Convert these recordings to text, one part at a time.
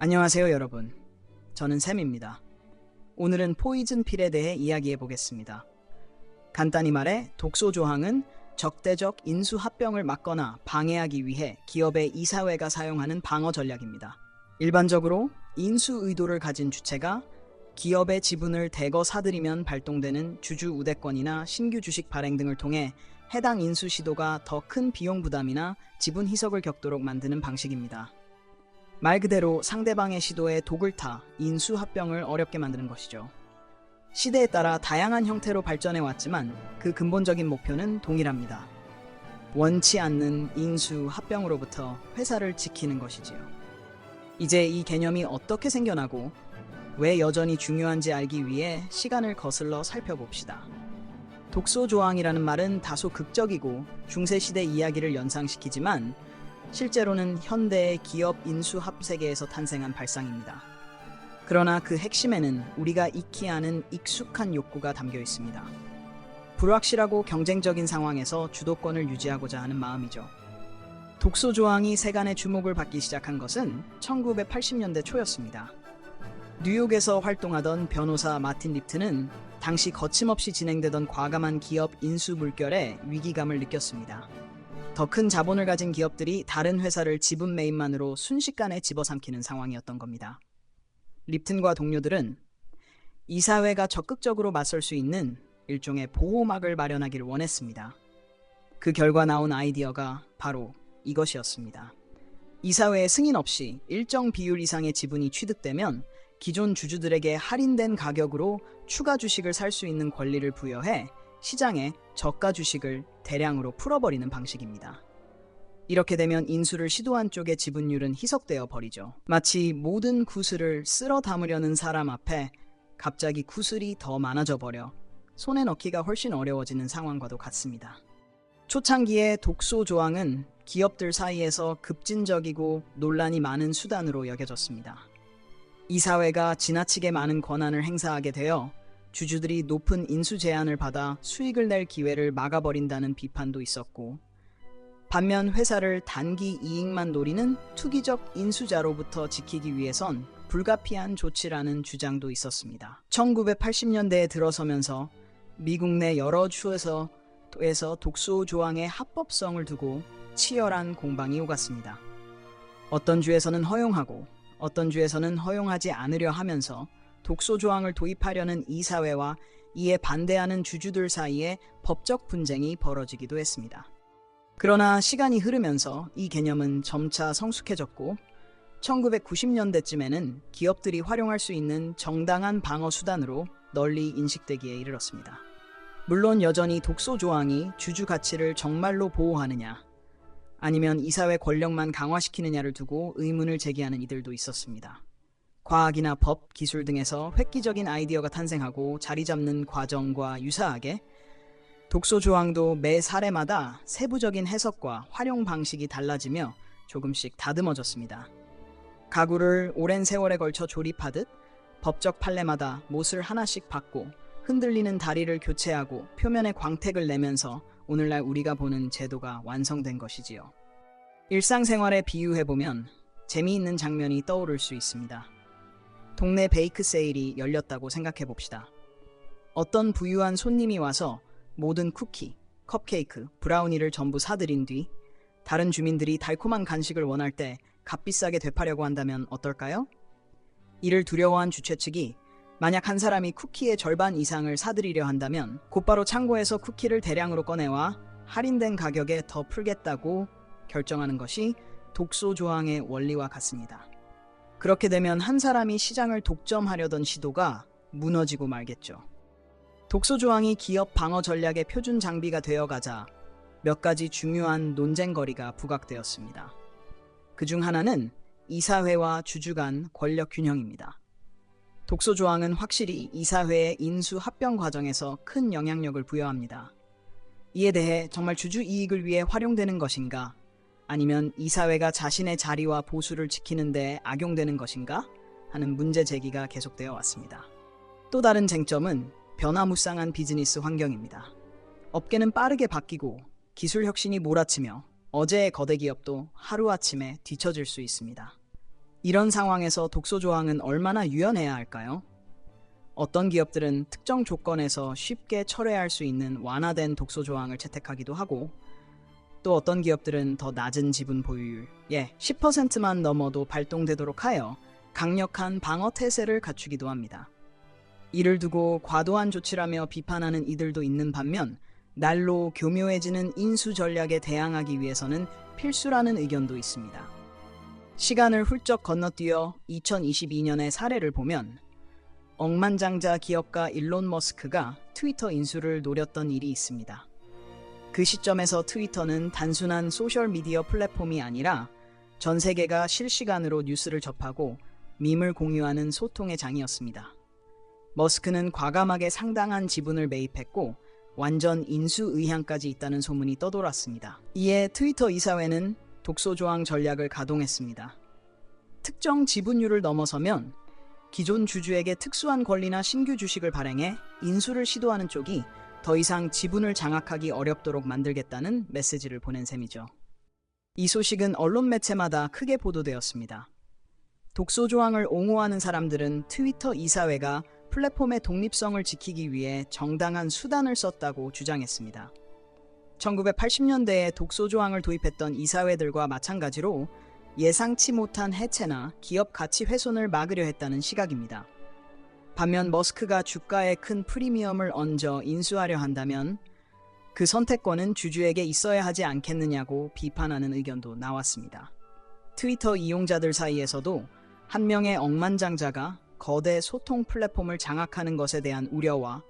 안녕하세요, 여러분. 저는 샘입니다. 오늘은 포이즌 필에 대해 이야기해 보겠습니다. 간단히 말해 독소 조항은 적대적 인수 합병을 막거나 방해하기 위해 기업의 이사회가 사용하는 방어 전략입니다. 일반적으로 인수 의도를 가진 주체가 기업의 지분을 대거 사들이면 발동되는 주주 우대권이나 신규 주식 발행 등을 통해 해당 인수 시도가 더 큰 비용 부담이나 지분 희석을 겪도록 만드는 방식입니다. 말 그대로 상대방의 시도에 독을 타 인수 합병을 어렵게 만드는 것이죠. 시대에 따라 다양한 형태로 발전해 왔지만 그 근본적인 목표는 동일합니다. 원치 않는 인수 합병으로부터 회사를 지키는 것이지요. 이제 이 개념이 어떻게 생겨나고 왜 여전히 중요한지 알기 위해 시간을 거슬러 살펴봅시다. 독소 조항이라는 말은 다소 극적이고 중세시대 이야기를 연상시키지만 실제로는 현대의 기업 인수 합세계에서 탄생한 발상입니다. 그러나 그 핵심에는 우리가 익히 아는 익숙한 욕구가 담겨 있습니다. 불확실하고 경쟁적인 상황에서 주도권을 유지하고자 하는 마음이죠. 독소 조항이 세간의 주목을 받기 시작한 것은 1980년대 초였습니다. 뉴욕에서 활동하던 변호사 마틴 립튼은 당시 거침없이 진행되던 과감한 기업 인수 물결에 위기감을 느꼈습니다. 더 큰 자본을 가진 기업들이 다른 회사를 지분 매입만으로 순식간에 집어삼키는 상황이었던 겁니다. 립튼과 동료들은 이사회가 적극적으로 맞설 수 있는 일종의 보호막을 마련하기를 원했습니다. 그 결과 나온 아이디어가 바로 이것이었습니다. 이사회의 승인 없이 일정 비율 이상의 지분이 취득되면 기존 주주들에게 할인된 가격으로 추가 주식을 살 수 있는 권리를 부여해 시장에 저가 주식을 대량으로 풀어버리는 방식입니다. 이렇게 되면 인수를 시도한 쪽의 지분율은 희석되어 버리죠. 마치 모든 구슬을 쓸어 담으려는 사람 앞에 갑자기 구슬이 더 많아져 버려 손에 넣기가 훨씬 어려워지는 상황과도 같습니다. 초창기에 독소 조항은 기업들 사이에서 급진적이고 논란이 많은 수단으로 여겨졌습니다. 이사회가 지나치게 많은 권한을 행사하게 되어 주주들이 높은 인수 제한을 받아 수익을 낼 기회를 막아버린다는 비판도 있었고, 반면 회사를 단기 이익만 노리는 투기적 인수자로부터 지키기 위해선 불가피한 조치라는 주장도 있었습니다. 1980년대에 들어서면서 미국 내 여러 주에서 독소 조항의 합법성을 두고 치열한 공방이 오갔습니다. 어떤 주에서는 허용하고 어떤 주에서는 허용하지 않으려 하면서 독소 조항을 도입하려는 이사회와 이에 반대하는 주주들 사이에 법적 분쟁이 벌어지기도 했습니다. 그러나 시간이 흐르면서 이 개념은 점차 성숙해졌고 1990년대쯤에는 기업들이 활용할 수 있는 정당한 방어 수단으로 널리 인식되기에 이르렀습니다. 물론 여전히 독소 조항이 주주 가치를 정말로 보호하느냐 아니면 이사회 권력만 강화시키느냐를 두고 의문을 제기하는 이들도 있었습니다. 과학이나 법, 기술 등에서 획기적인 아이디어가 탄생하고 자리 잡는 과정과 유사하게 독소 조항도 매 사례마다 세부적인 해석과 활용 방식이 달라지며 조금씩 다듬어졌습니다. 가구를 오랜 세월에 걸쳐 조립하듯 법적 판례마다 못을 하나씩 받고 흔들리는 다리를 교체하고 표면에 광택을 내면서 오늘날 우리가 보는 제도가 완성된 것이지요. 일상생활에 비유해보면 재미있는 장면이 떠오를 수 있습니다. 동네 베이크 세일이 열렸다고 생각해봅시다. 어떤 부유한 손님이 와서 모든 쿠키, 컵케이크, 브라우니를 전부 사들인 뒤 다른 주민들이 달콤한 간식을 원할 때 값비싸게 되파려고 한다면 어떨까요? 이를 두려워한 주최 측이 만약 한 사람이 쿠키의 절반 이상을 사들이려 한다면 곧바로 창고에서 쿠키를 대량으로 꺼내와 할인된 가격에 더 풀겠다고 결정하는 것이 독소 조항의 원리와 같습니다. 그렇게 되면 한 사람이 시장을 독점하려던 시도가 무너지고 말겠죠. 독소 조항이 기업 방어 전략의 표준 장비가 되어가자 몇 가지 중요한 논쟁거리가 부각되었습니다. 그중 하나는 이사회와 주주 간 권력 균형입니다. 독소 조항은 확실히 이사회의 인수 합병 과정에서 큰 영향력을 부여합니다. 이에 대해 정말 주주 이익을 위해 활용되는 것인가? 아니면 이사회가 자신의 자리와 보수를 지키는 데 악용되는 것인가? 하는 문제 제기가 계속되어 왔습니다. 또 다른 쟁점은 변화무쌍한 비즈니스 환경입니다. 업계는 빠르게 바뀌고 기술 혁신이 몰아치며 어제의 거대 기업도 하루아침에 뒤처질 수 있습니다. 이런 상황에서 독소 조항은 얼마나 유연해야 할까요? 어떤 기업들은 특정 조건에서 쉽게 철회할 수 있는 완화된 독소 조항을 채택하기도 하고, 또 어떤 기업들은 더 낮은 지분 보유율, 10%만 넘어도 발동되도록 하여 강력한 방어 태세를 갖추기도 합니다. 이를 두고 과도한 조치라며 비판하는 이들도 있는 반면, 날로 교묘해지는 인수 전략에 대항하기 위해서는 필수라는 의견도 있습니다. 시간을 훌쩍 건너뛰어 2022년의 사례를 보면 억만장자 기업가 일론 머스크가 트위터 인수를 노렸던 일이 있습니다. 그 시점에서 트위터는 단순한 소셜미디어 플랫폼이 아니라 전 세계가 실시간으로 뉴스를 접하고 밈을 공유하는 소통의 장이었습니다. 머스크는 과감하게 상당한 지분을 매입했고 완전 인수 의향까지 있다는 소문이 떠돌았습니다. 이에 트위터 이사회는 독소 조항 전략을 가동했습니다. 특정 지분율을 넘어서면 기존 주주에게 특수한 권리나 신규 주식을 발행해 인수를 시도하는 쪽이 더 이상 지분을 장악하기 어렵도록 만들겠다는 메시지를 보낸 셈이죠. 이 소식은 언론 매체마다 크게 보도되었습니다. 독소 조항을 옹호하는 사람들은 트위터 이사회가 플랫폼의 독립성을 지키기 위해 정당한 수단을 썼다고 주장했습니다. 1980년대에 독소 조항을 도입했던 이사회들과 마찬가지로 예상치 못한 해체나 기업 가치 훼손을 막으려 했다는 시각입니다. 반면 머스크가 주가에 큰 프리미엄을 얹어 인수하려 한다면 그 선택권은 주주에게 있어야 하지 않겠느냐고 비판하는 의견도 나왔습니다. 트위터 이용자들 사이에서도 한 명의 억만장자가 거대 소통 플랫폼을 장악하는 것에 대한 우려와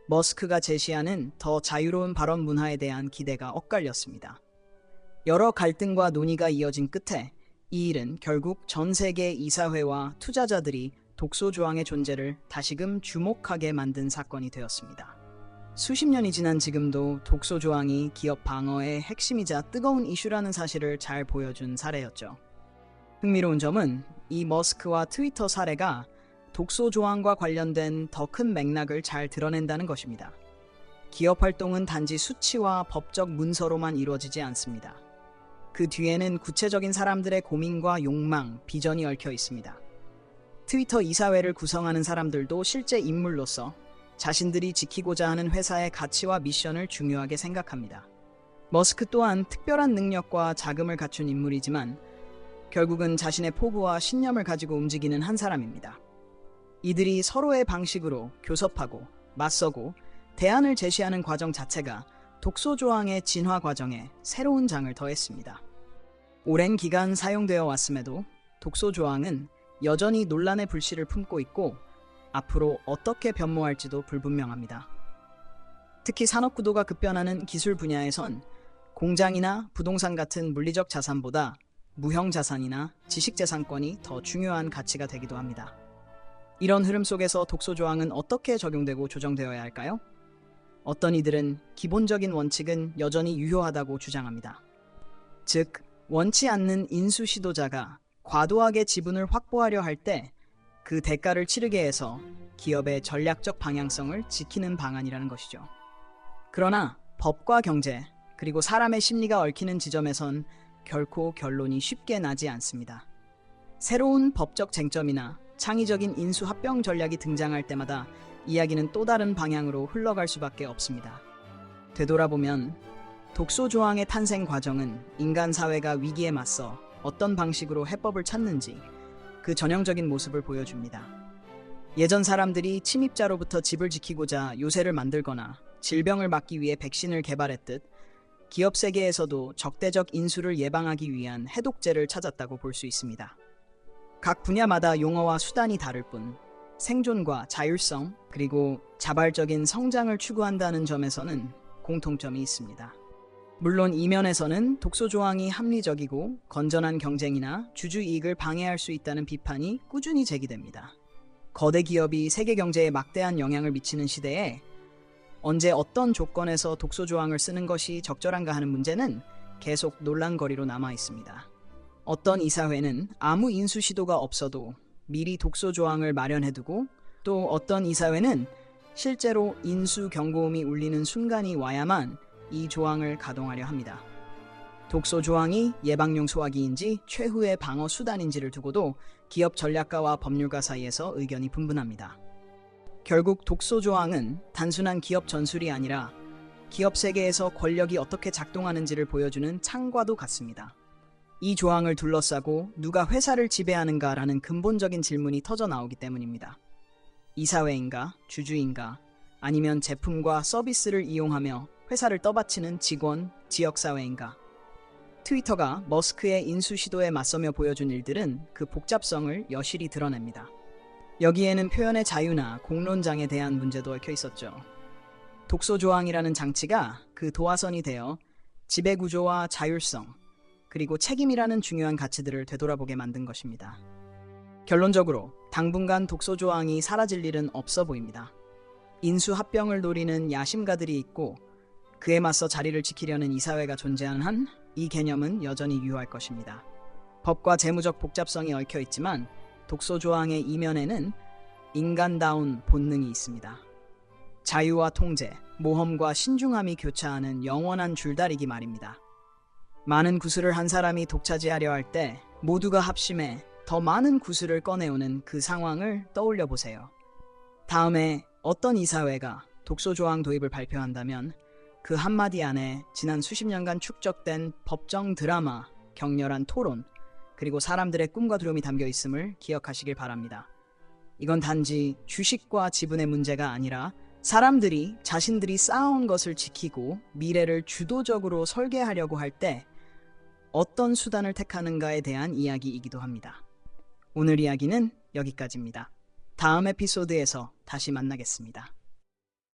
머스크가 제시하는 더 자유로운 발언 문화에 대한 기대가 엇갈렸습니다. 여러 갈등과 논의가 이어진 끝에 이 일은 결국 전 세계 이사회와 투자자들이 독소 조항의 존재를 다시금 주목하게 만든 사건이 되었습니다. 수십 년이 지난 지금도 독소 조항이 기업 방어의 핵심이자 뜨거운 이슈라는 사실을 잘 보여준 사례였죠. 흥미로운 점은 이 머스크와 트위터 사례가 독소 조항과 관련된 더 큰 맥락을 잘 드러낸다는 것입니다. 기업 활동은 단지 수치와 법적 문서로만 이루어지지 않습니다. 그 뒤에는 구체적인 사람들의 고민과 욕망, 비전이 얽혀 있습니다. 트위터 이사회를 구성하는 사람들도 실제 인물로서 자신들이 지키고자 하는 회사의 가치와 미션을 중요하게 생각합니다. 머스크 또한 특별한 능력과 자금을 갖춘 인물이지만 결국은 자신의 포부와 신념을 가지고 움직이는 한 사람입니다. 이들이 서로의 방식으로 교섭하고 맞서고 대안을 제시하는 과정 자체가 독소 조항의 진화 과정에 새로운 장을 더했습니다. 오랜 기간 사용되어 왔음에도 독소 조항은 여전히 논란의 불씨를 품고 있고 앞으로 어떻게 변모할지도 불분명합니다. 특히 산업 구도가 급변하는 기술 분야에선 공장이나 부동산 같은 물리적 자산보다 무형 자산이나 지식 재산권이 더 중요한 가치가 되기도 합니다. 이런 흐름 속에서 독소 조항은 어떻게 적용되고 조정되어야 할까요? 어떤 이들은 기본적인 원칙은 여전히 유효하다고 주장합니다. 즉, 원치 않는 인수 시도자가 과도하게 지분을 확보하려 할 때 그 대가를 치르게 해서 기업의 전략적 방향성을 지키는 방안이라는 것이죠. 그러나 법과 경제, 그리고 사람의 심리가 얽히는 지점에선 결코 결론이 쉽게 나지 않습니다. 새로운 법적 쟁점이나 창의적인 인수 합병 전략이 등장할 때마다 이야기는 또 다른 방향으로 흘러갈 수밖에 없습니다. 되돌아보면 독소 조항의 탄생 과정은 인간 사회가 위기에 맞서 어떤 방식으로 해법을 찾는지 그 전형적인 모습을 보여줍니다. 예전 사람들이 침입자로부터 집을 지키고자 요새를 만들거나 질병을 막기 위해 백신을 개발했듯 기업 세계에서도 적대적 인수를 예방하기 위한 해독제를 찾았다고 볼 수 있습니다. 각 분야마다 용어와 수단이 다를 뿐 생존과 자율성 그리고 자발적인 성장을 추구한다는 점에서는 공통점이 있습니다. 물론 이면에서는 독소 조항이 합리적이고 건전한 경쟁이나 주주 이익을 방해할 수 있다는 비판이 꾸준히 제기됩니다. 거대 기업이 세계 경제에 막대한 영향을 미치는 시대에 언제 어떤 조건에서 독소 조항을 쓰는 것이 적절한가 하는 문제는 계속 논란거리로 남아 있습니다. 어떤 이사회는 아무 인수 시도가 없어도 미리 독소 조항을 마련해두고 또 어떤 이사회는 실제로 인수 경고음이 울리는 순간이 와야만 이 조항을 가동하려 합니다. 독소 조항이 예방용 소화기인지 최후의 방어 수단인지를 두고도 기업 전략가와 법률가 사이에서 의견이 분분합니다. 결국 독소 조항은 단순한 기업 전술이 아니라 기업 세계에서 권력이 어떻게 작동하는지를 보여주는 창과도 같습니다. 이 조항을 둘러싸고 누가 회사를 지배하는가라는 근본적인 질문이 터져 나오기 때문입니다. 이사회인가, 주주인가, 아니면 제품과 서비스를 이용하며 회사를 떠받치는 직원, 지역사회인가. 트위터가 머스크의 인수 시도에 맞서며 보여준 일들은 그 복잡성을 여실히 드러냅니다. 여기에는 표현의 자유나 공론장에 대한 문제도 얽혀 있었죠. 독소 조항이라는 장치가 그 도화선이 되어 지배구조와 자율성, 그리고 책임이라는 중요한 가치들을 되돌아보게 만든 것입니다. 결론적으로 당분간 독소 조항이 사라질 일은 없어 보입니다. 인수합병을 노리는 야심가들이 있고 그에 맞서 자리를 지키려는 이사회가 존재하는 한 이 개념은 여전히 유효할 것입니다. 법과 재무적 복잡성이 얽혀 있지만 독소 조항의 이면에는 인간다운 본능이 있습니다. 자유와 통제, 모험과 신중함이 교차하는 영원한 줄다리기 말입니다. 많은 구슬을 한 사람이 독차지하려 할 때 모두가 합심해 더 많은 구슬을 꺼내오는 그 상황을 떠올려 보세요. 다음에 어떤 이사회가 독소 조항 도입을 발표한다면 그 한마디 안에 지난 수십 년간 축적된 법정 드라마, 격렬한 토론, 그리고 사람들의 꿈과 두려움이 담겨 있음을 기억하시길 바랍니다. 이건 단지 주식과 지분의 문제가 아니라 사람들이 자신들이 쌓아온 것을 지키고 미래를 주도적으로 설계하려고 할 때 어떤 수단을 택하는가에 대한 이야기이기도 합니다. 오늘 이야기는 여기까지입니다. 다음 에피소드에서 다시 만나겠습니다.